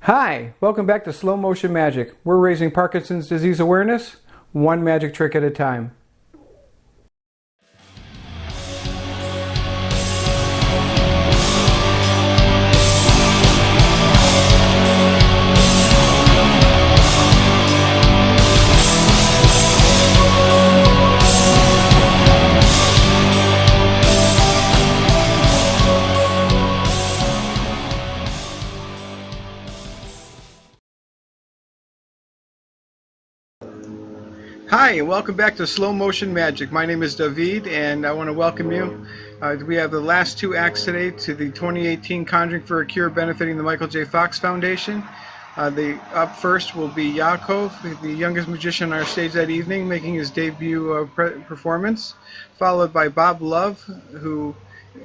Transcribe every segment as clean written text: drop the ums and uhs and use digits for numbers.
Hi, welcome back to Slow Motion Magic. We're raising Parkinson's disease awareness, one magic trick at a time. Hi, and welcome back to Slow Motion Magic. My name is David, and I want to welcome you. We have the last two acts today to the 2018 Conjuring for a Cure benefiting the Michael J. Fox Foundation. Up first will be Yaakov, the youngest magician on our stage that evening, making his debut performance, followed by Bob Love, who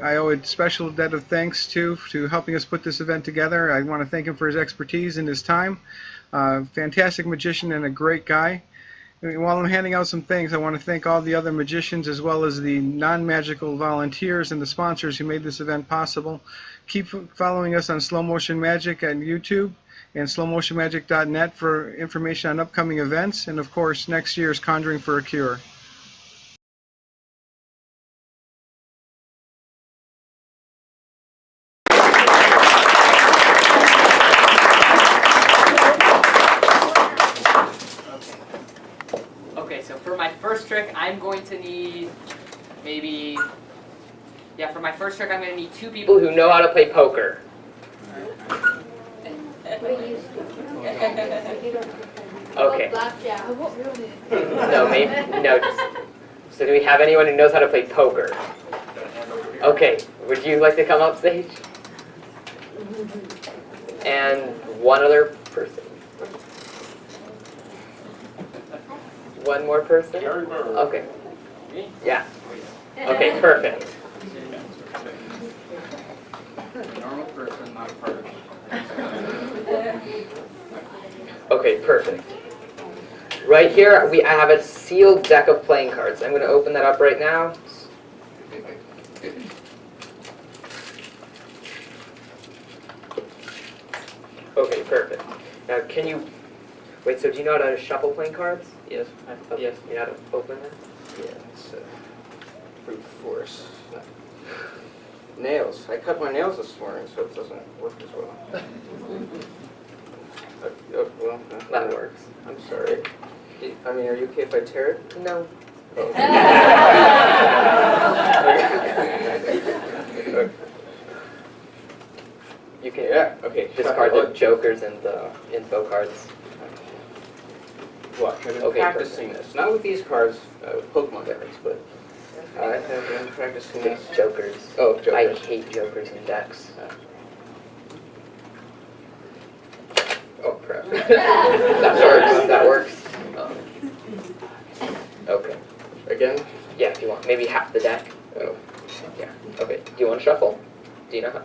I owe a special debt of thanks to helping us put this event together. I want to thank him for his expertise and his time. Fantastic magician and a great guy. While I'm handing out some things, I want to thank all the other magicians as well as the non-magical volunteers and the sponsors who made this event possible. Keep following us on Slow Motion Magic on YouTube and slowmotionmagic.net for information on upcoming events, and of course next year's Conjuring for a Cure. Okay, so for my first trick, I'm going to need for my first trick, I'm going to need two people who know how to play poker. Okay. So do we have anyone who knows how to play poker? Okay, would you like to come up stage? And one other person. One more person? Okay. Yeah. Okay, perfect. Normal person, not part of it. Okay, perfect. Right here, I have a sealed deck of playing cards. I'm going to open that up right now. Okay, perfect. Now, can you... Wait, so do you know how to shuffle playing cards? Yes. Yes. You know how to open that? Yeah, it's brute force. Nails. I cut my nails this morning, so it doesn't work as well. That works. I'm sorry. I mean, are you okay if I tear it? No. Oh. You can okay. discard the jokers and the info cards. Watch, I've been Okay, practicing this. Not with these cards, with Pokemon cards, but I have been practicing this. Jokers. Oh, jokers. I hate jokers in decks. Oh, crap. That works. Okay. Again? Yeah, if you want. Maybe half the deck. Oh. Yeah. Okay. Do you want to shuffle? Do you know how?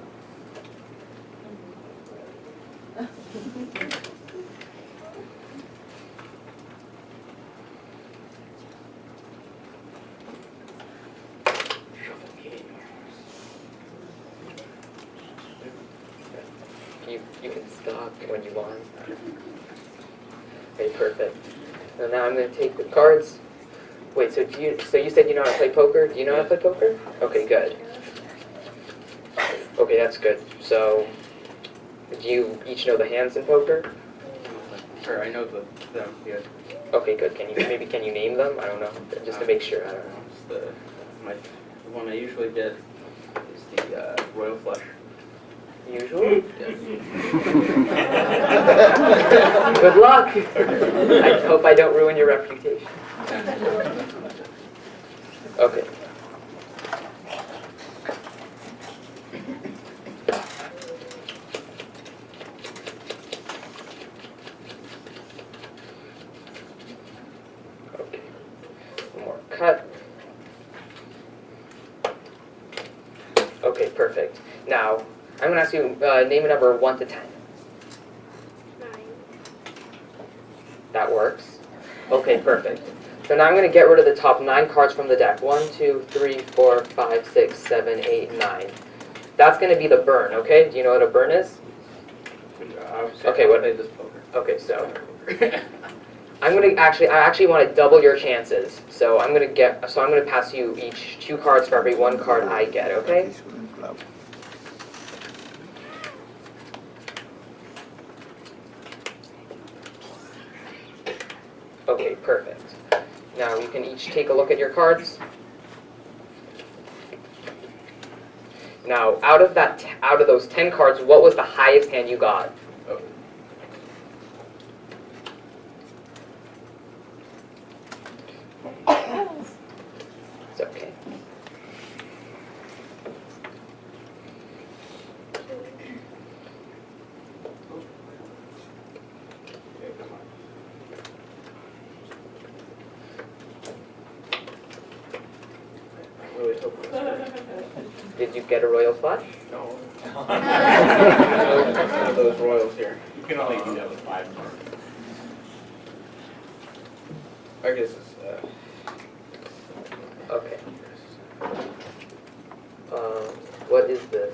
You can stop when you want. Okay, perfect. So now I'm going to take the cards. Wait, so you said you know how to play poker? Do you know how to play poker? Okay, good. Okay, that's good. So, do you each know the hands in poker? Sure, I know them, yeah. Okay, good. Can you name them? I don't know, just to make sure. I don't know. It's the one I usually get is the Royal Flush. Usual? Yes. Good luck. I hope I don't ruin your reputation. Okay. Okay. One more cut. Okay, perfect. Now, I'm going to ask you name a number 1 to 10. 9. That works. Okay, perfect. So now I'm going to get rid of the top 9 cards from the deck. 1, 2, 3, 4, 5, 6, 7, 8, 9. That's going to be the burn, okay? Do you know what a burn is? Obviously, Okay, I what- played this poker. Okay, so I actually want to double your chances. So I'm gonna pass you each 2 cards for every 1 card I get. Okay? Okay, perfect. Now you can each take a look at your cards. Now, out of those 10 cards, what was the highest hand you got? Oh. It's okay. Yeah, come on. I really hope it's good. Did you get a royal flush? No. One of those royals here. You can only do that with 5 cards. I guess it's, Okay. What is this?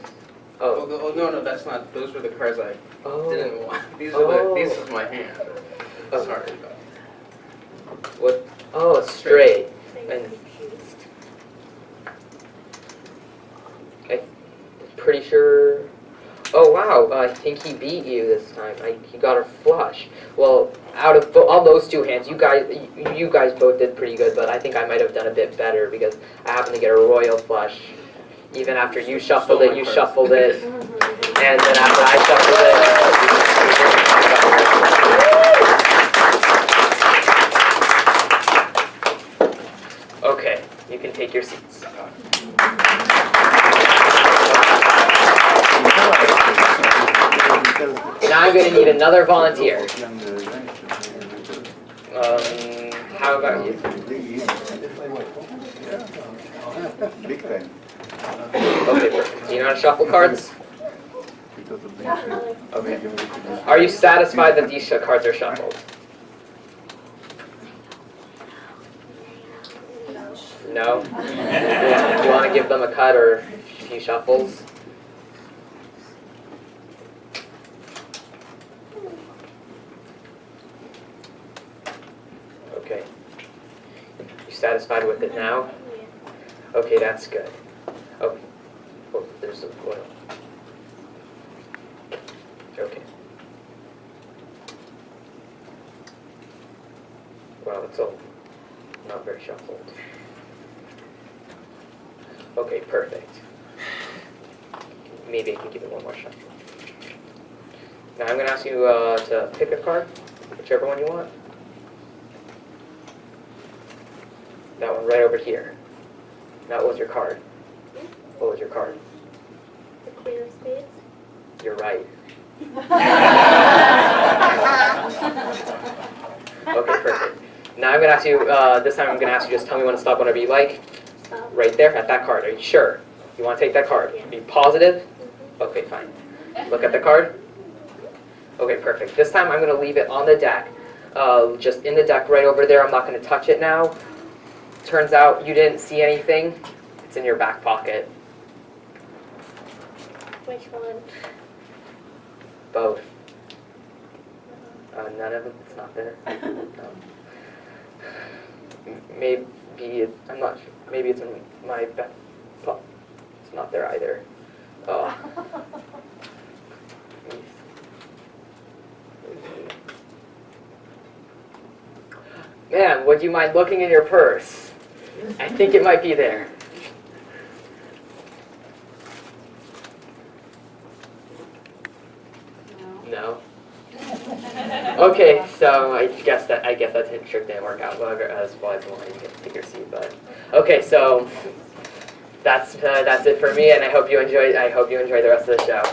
Oh. oh, no, that's not, those were the cards I Oh. didn't want. These Oh. this is my hand. Oh. Sorry. What? Oh, it's straight. And I'm pretty sure. Oh wow! I think he beat you this time. He got a flush. Well, out of all those 2 hands, you guys both did pretty good. But I think I might have done a bit better because I happened to get a royal flush. Even after you shuffled it, you shuffled it, and then after I shuffled it. Okay, you can take your seats. Now I'm going to need another volunteer. How about you? Big time. Okay, perfect. Do you know how to shuffle cards? Okay. Are you satisfied that these cards are shuffled? No? Do you want to give them a cut or a few shuffles? Okay. You satisfied with it now? Okay, that's good. Oh, there's some oil. Okay. Wow, it's all not very shuffled. Okay, perfect. Maybe I can give it one more shuffle. Now I'm going to ask you to pick a card, whichever one you want. That one right over here. That was your card. What was your card? The Queen of Spades. You're right. Okay, perfect. Now I'm going to ask you, this time I'm going to ask you just tell me when to stop whenever you like. Stop. Right there at that card. Are you sure? You want to take that card? Yeah. Be positive? Okay, fine. Look at the card. Okay, perfect. This time I'm going to leave it on the deck. Just in the deck right over there. I'm not going to touch it now. Turns out you didn't see anything. It's in your back pocket. Which one? Both. None of them. It's not there. Maybe I'm not sure. Maybe it's in my back pocket. It's not there either. Man, would you mind looking in your purse? I think it might be there. No. Okay, so I guess that trick didn't work out. Well, as well as well, you can take your seat. But okay, so that's it for me, and I hope you enjoy the rest of the show.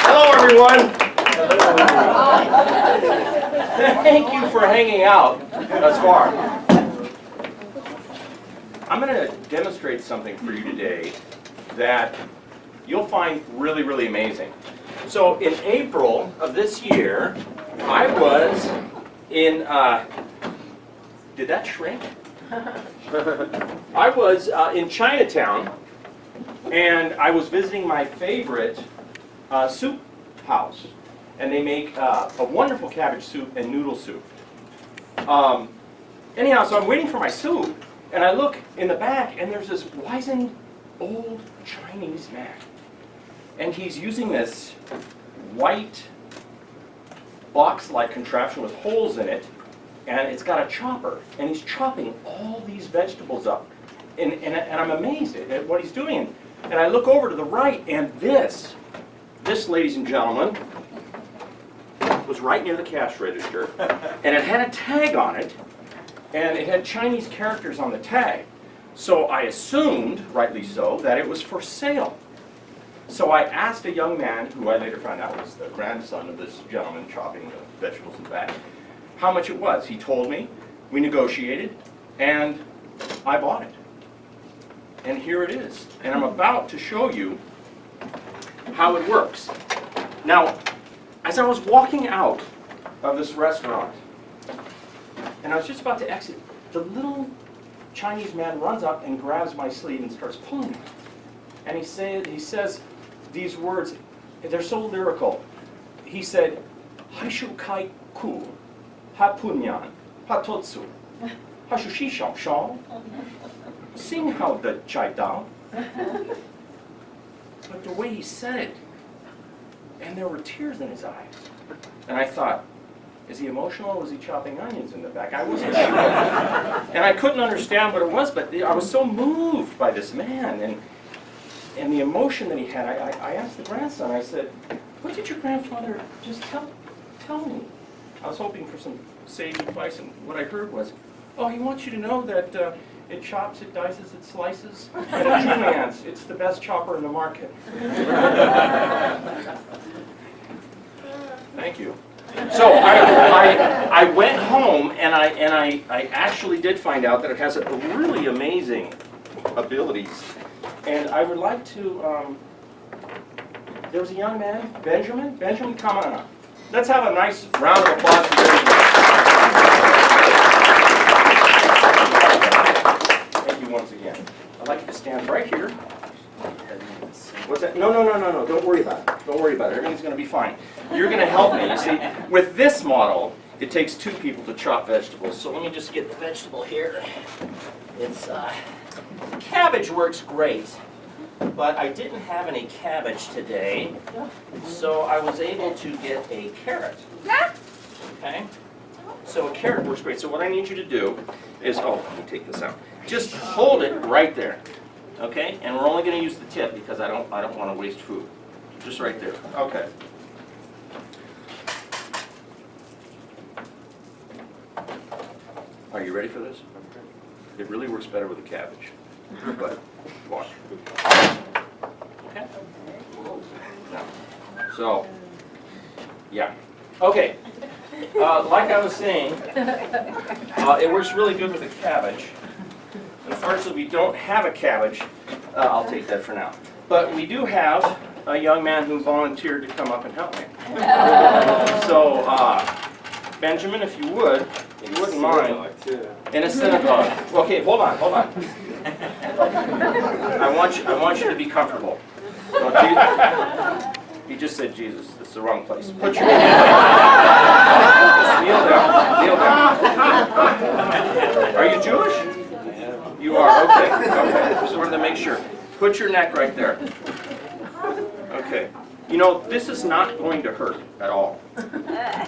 Hello, everyone. Thank you for hanging out thus far. I'm going to demonstrate something for you today that you'll find really, really amazing. So in April of this year, I was in, did that shrink? I was in Chinatown, and I was visiting my favorite soup house. And they make a wonderful cabbage soup and noodle soup. Anyhow, so I'm waiting for my soup, and I look in the back, and there's this wizened old Chinese man. And he's using this white box-like contraption with holes in it, and it's got a chopper, and he's chopping all these vegetables up. And I'm amazed at what he's doing. And I look over to the right, and this, ladies and gentlemen, was right near the cash register, and it had a tag on it, and it had Chinese characters on the tag. So I assumed, rightly so, that it was for sale. So I asked a young man, who I later found out was the grandson of this gentleman chopping the vegetables in the back, how much it was. He told me, we negotiated, and I bought it. And here it is. And I'm about to show you how it works. Now, as I was walking out of this restaurant, and I was just about to exit, the little Chinese man runs up and grabs my sleeve and starts pulling it. And he says these words, they're so lyrical. He said, "Haishu kai ku, ha punyan, ha totsu, ha shushi shao shao." Sing how the chai dao. But the way he said it, and there were tears in his eyes. And I thought, is he emotional or was he chopping onions in the back? I wasn't sure. And I couldn't understand what it was, but I was so moved by this man and the emotion that he had. I asked the grandson, I said, what did your grandfather just tell me? I was hoping for some sage advice, and what I heard was, oh, he wants you to know that it chops, it dices, it slices, and it juliennes. It's the best chopper in the market. Thank you. So I went home, and I actually did find out that it has a really amazing abilities. And I would like to, there was a young man, Benjamin. Benjamin, come on up. Let's have a nice round of applause for Benjamin. Thank you once again. I'd like you to stand right here. What's that? No. Don't worry about it. Don't worry about it. Everything's going to be fine. You're going to help me. You see, with this model, it takes two people to chop vegetables. So let me just get the vegetable here. It's cabbage works great, but I didn't have any cabbage today, so I was able to get a carrot. Okay? So a carrot works great. So what I need you to do is, oh, let me take this out. Just hold it right there. Okay? And we're only going to use the tip because I don't want to waste food. Just right there. Okay. Are you ready for this? It really works better with a cabbage. But watch. Okay. Now, so, yeah. Okay. Like I was saying, it works really good with a cabbage. Unfortunately, we don't have a cabbage. I'll take that for now. But we do have a young man who volunteered to come up and help me. So, Benjamin, if you wouldn't mind, in a synagogue. Okay, hold on. I want you to be comfortable. He just said Jesus. That's the wrong place. Put your kneel down. Are you Jewish? You are. Okay. Just wanted to make sure. Put your neck right there. Okay. You know, this is not going to hurt at all.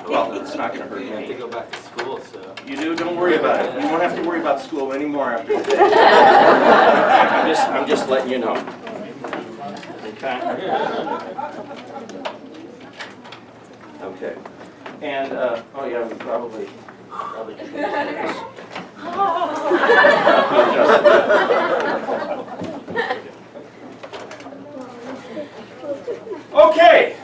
Well, it's not going to hurt me. You have to go back to school, so. You do? Don't worry about it. You won't have to worry about school anymore after today. I'm just letting you know. Okay? Okay. And, oh yeah, we probably could use this. Okay.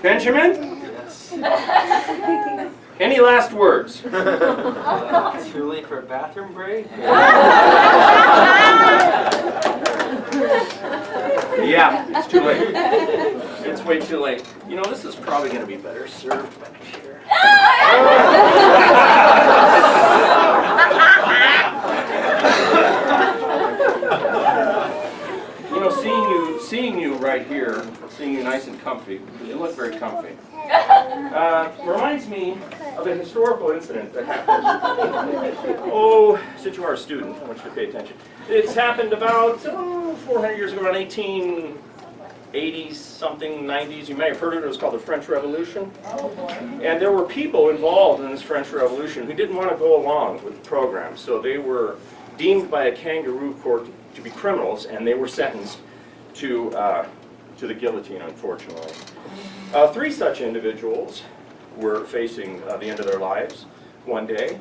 Benjamin? Yes. Any last words? Too late for a bathroom break? Yeah, it's too late. It's way too late. You know, this is probably going to be better served back here. You know, seeing you right here, seeing you nice and comfy, you look very comfy, reminds me of a historical incident that happened. Oh, since you are a student, I want you to pay attention. It's happened about 400 years ago, around 1880s, something, 90s. You may have heard of it. It was called the French Revolution. And there were people involved in this French Revolution who didn't want to go along with the program. So they were deemed by a kangaroo court to be criminals, and they were sentenced to the guillotine, unfortunately. 3 such individuals were facing the end of their lives one day.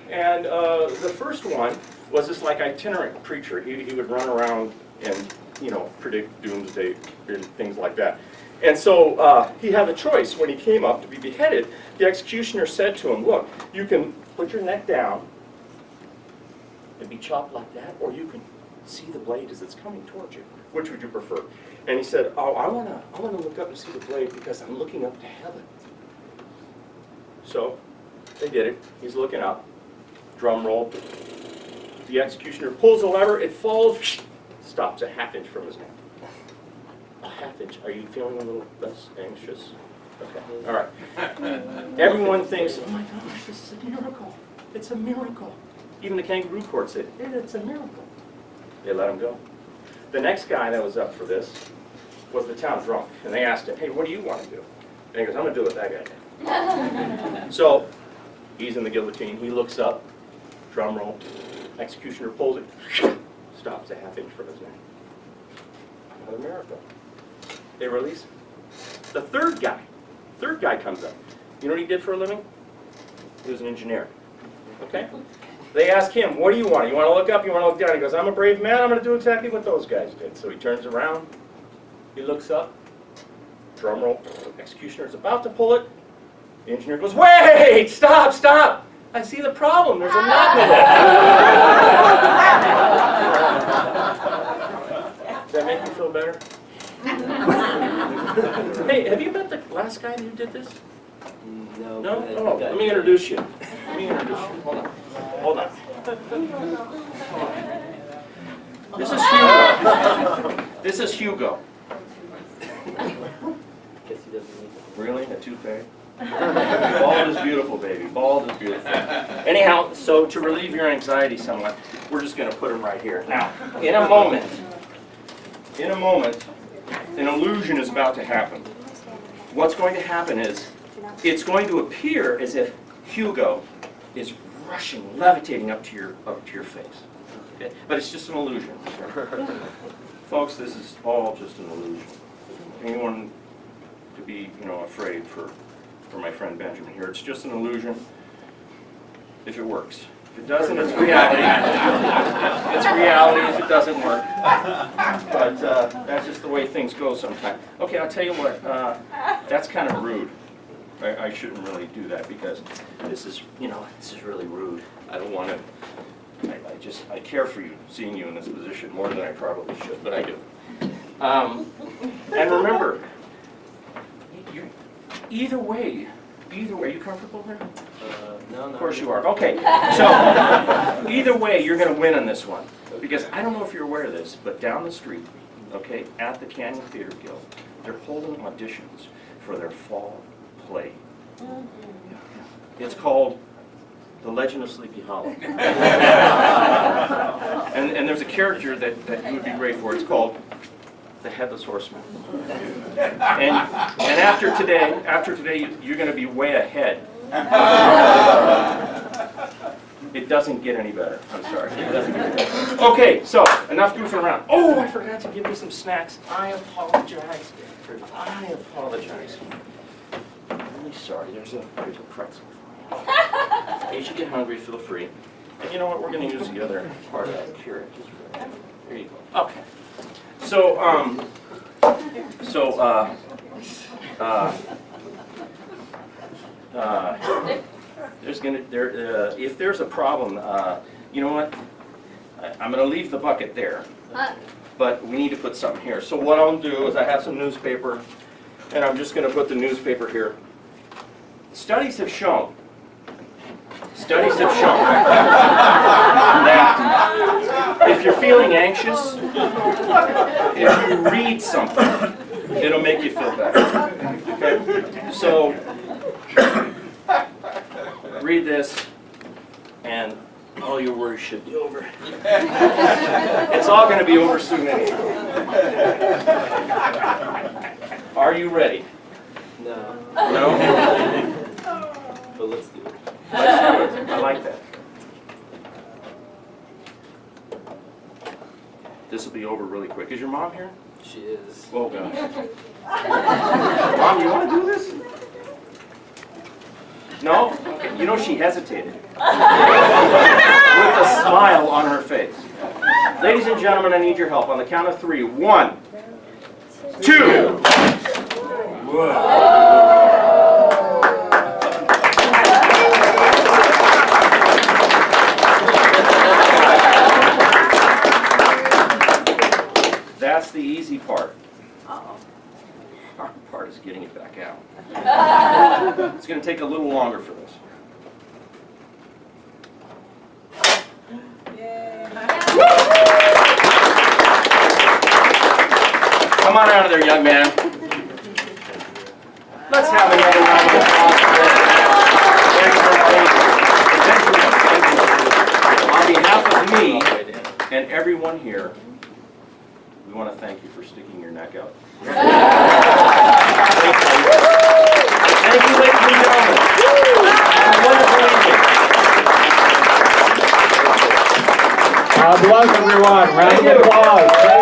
And the first one was this like itinerant preacher. He would run around and, you know, predict doomsday and things like that. And so he had a choice when he came up to be beheaded. The executioner said to him, look, you can put your neck down and be chopped like that, or you can see the blade as it's coming towards you. Which would you prefer? And he said, oh, I want to look up and see the blade because I'm looking up to heaven. So they did it. He's looking up. Drum roll. The executioner pulls the lever. It falls. Stops a ½ inch from his neck. A ½ inch. Are you feeling a little less anxious? Okay. All right. Everyone thinks, oh my gosh, this is a miracle. It's a miracle. Even the kangaroo court said, it's a miracle. They let him go. The next guy that was up for this was the town drunk. And they asked him, hey, what do you want to do? And he goes, I'm going to do what that guy did. So he's in the guillotine. He looks up. Drum roll. Executioner pulls it. Stops a ½ inch from his neck. Another miracle. They release him. The third guy comes up. You know what he did for a living? He was an engineer. Okay? They ask him, what do you want? You want to look up? You want to look down? He goes, I'm a brave man. I'm going to do exactly what those guys did. So he turns around. He looks up. Drum roll. Executioner's about to pull it. The engineer goes, wait! Stop! Stop! I see the problem. There's a knot in it. Does that make you feel better? Hey, have you met the last guy who did this? No. No? Oh, let me introduce you. Hold on. Hold on. This is Hugo. This is Hugo. Guess he doesn't need Really? A toupee? Bald is beautiful, baby. Bald is beautiful. Anyhow, so to relieve your anxiety somewhat, we're just going to put him right here. Now, in a moment, an illusion is about to happen. What's going to happen is, it's going to appear as if Hugo is rushing, levitating up to your face. Okay? But it's just an illusion. Folks, this is all just an illusion. Anyone to be, afraid for my friend Benjamin here. It's just an illusion if it works. If it doesn't, it's reality. It's reality if it doesn't work. But that's just the way things go sometimes. Okay, I'll tell you what, that's kind of rude. I shouldn't really do that because this is really rude. I don't want to, I care for you, seeing you in this position more than I probably should, but I do. And remember, either way, are you comfortable there? No. Of course you are. Okay, so either way, you're going to win on this one. Because I don't know if you're aware of this, but down the street, okay, at the Canyon Theater Guild, they're holding auditions for their fall play. It's called The Legend of Sleepy Hollow. and there's a character that you would be great for. It's called the Headless Horseman. And after today, you're going to be way ahead. It doesn't get any better. I'm sorry. It doesn't get any better. Okay, so enough goofing around. Oh, I forgot to give you some snacks. I apologize. I'm really sorry. There's a pretzel for you. In case you get hungry, feel free. And you know what? We're going to use the other part of that carrot. Here you go. Okay. So, if there's a problem, you know what? I'm gonna leave the bucket there, but we need to put something here. So what I'll do is I have some newspaper, and I'm just gonna put the newspaper here. Studies have shown that if you're feeling anxious, if you read something, it'll make you feel better. Okay? So, read this, and all your worries should be over. It's all going to be over soon anyhow. Are you ready? No. No? But let's do it. Let's do it. I like that. This will be over really quick. Is your mom here? She is. Oh, gosh. Mom, you want to do this? No? Okay. You know, she hesitated. With a smile on her face. Ladies and gentlemen, I need your help. On the count of 3. 1, 2. That's the easy part. Hard part is getting it back out. It's going to take a little longer for this. Come on out of there, young man. Let's have another round of applause for that. On behalf of me and everyone here, we want to thank you for sticking your neck out. Thank you, ladies and gentlemen. Have a wonderful evening. God bless everyone. Round of applause.